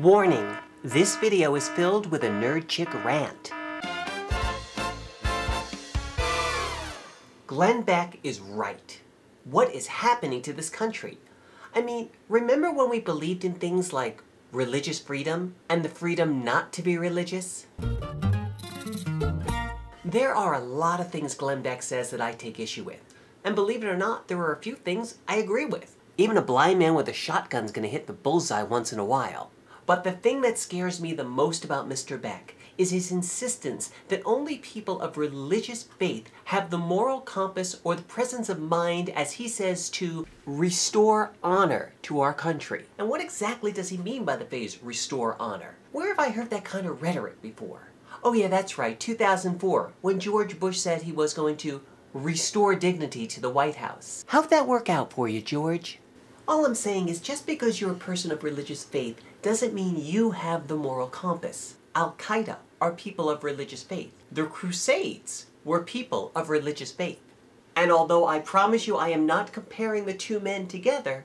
Warning, this video is filled with a nerd chick rant. Glenn Beck is right. What is happening to this country? I mean, remember when we believed in things like religious freedom and the freedom not to be religious? There are a lot of things Glenn Beck says that I take issue with. And believe it or not, there are a few things I agree with. Even a blind man with a shotgun's gonna hit the bullseye once in a while. But the thing that scares me the most about Mr. Beck is his insistence that only people of religious faith have the moral compass or the presence of mind, as he says, to restore honor to our country. And what exactly does he mean by the phrase restore honor? Where have I heard that kind of rhetoric before? Oh yeah, that's right, 2004, when George Bush said he was going to restore dignity to the White House. How'd that work out for you, George? All I'm saying is just because you're a person of religious faith doesn't mean you have the moral compass. Al-Qaeda are people of religious faith. The Crusades were people of religious faith. And although I promise you I am not comparing the two men together,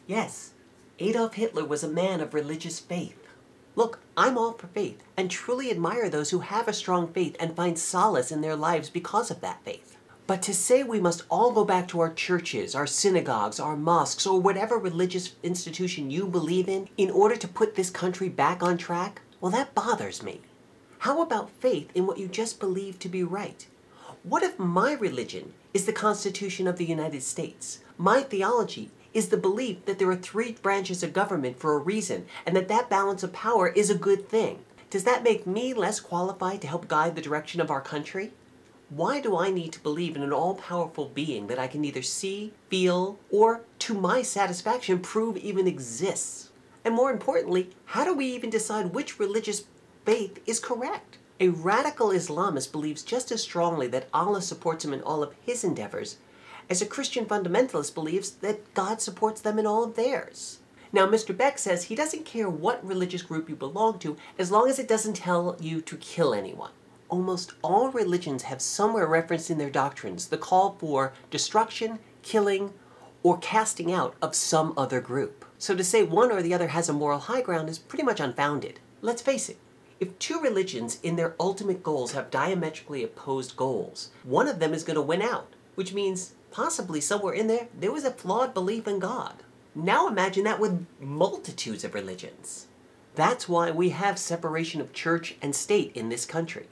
yes, Adolf Hitler was a man of religious faith. Look, I'm all for faith and truly admire those who have a strong faith and find solace in their lives because of that faith. But to say we must all go back to our churches, our synagogues, our mosques, or whatever religious institution you believe in order to put this country back on track, well, that bothers me. How about faith in what you just believe to be right? What if my religion is the Constitution of the United States? My theology is the belief that there are three branches of government for a reason, and that balance of power is a good thing. Does that make me less qualified to help guide the direction of our country? Why do I need to believe in an all-powerful being that I can neither see, feel, or, to my satisfaction, prove even exists? And more importantly, how do we even decide which religious faith is correct? A radical Islamist believes just as strongly that Allah supports him in all of his endeavors as a Christian fundamentalist believes that God supports them in all of theirs. Now, Mr. Beck says he doesn't care what religious group you belong to as long as it doesn't tell you to kill anyone. Almost all religions have somewhere referenced in their doctrines the call for destruction, killing, or casting out of some other group. So to say one or the other has a moral high ground is pretty much unfounded. Let's face it, if two religions in their ultimate goals have diametrically opposed goals, one of them is going to win out, which means possibly somewhere in there was a flawed belief in God. Now imagine that with multitudes of religions. That's why we have separation of church and state in this country.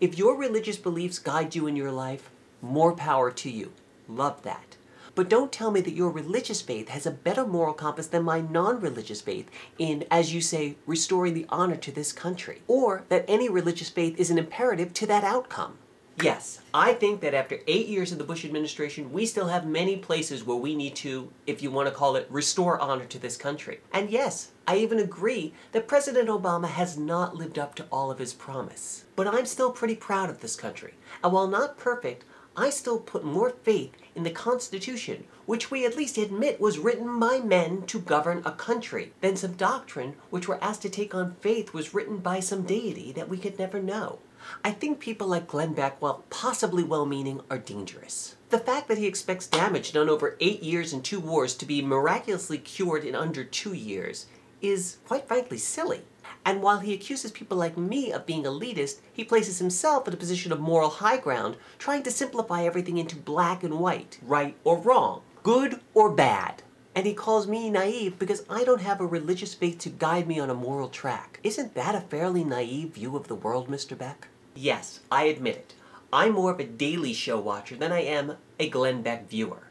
If your religious beliefs guide you in your life, more power to you. Love that. But don't tell me that your religious faith has a better moral compass than my non-religious faith in, as you say, restoring the honor to this country. Or that any religious faith is an imperative to that outcome. Yes, I think that after 8 years of the Bush administration, we still have many places where we need to, if you want to call it, restore honor to this country. And yes, I even agree that President Obama has not lived up to all of his promise. But I'm still pretty proud of this country. And while not perfect, I still put more faith in the Constitution, which we at least admit was written by men to govern a country, than some doctrine which we're asked to take on faith was written by some deity that we could never know. I think people like Glenn Beck, while possibly well-meaning, are dangerous. The fact that he expects damage done over 8 years and 2 wars to be miraculously cured in under 2 years is, quite frankly, silly. And while he accuses people like me of being elitist, he places himself in a position of moral high ground, trying to simplify everything into black and white, right or wrong, good or bad. And he calls me naive because I don't have a religious faith to guide me on a moral track. Isn't that a fairly naive view of the world, Mr. Beck? Yes, I admit it. I'm more of a Daily Show watcher than I am a Glenn Beck viewer.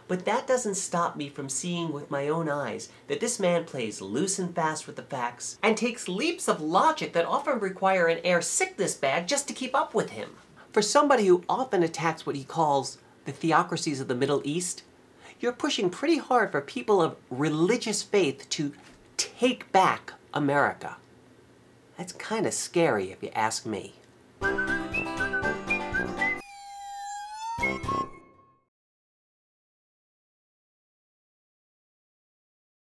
But that doesn't stop me from seeing with my own eyes that this man plays loose and fast with the facts and takes leaps of logic that often require an air sickness bag just to keep up with him. For somebody who often attacks what he calls the theocracies of the Middle East, you're pushing pretty hard for people of religious faith to take back America. That's kind of scary if you ask me.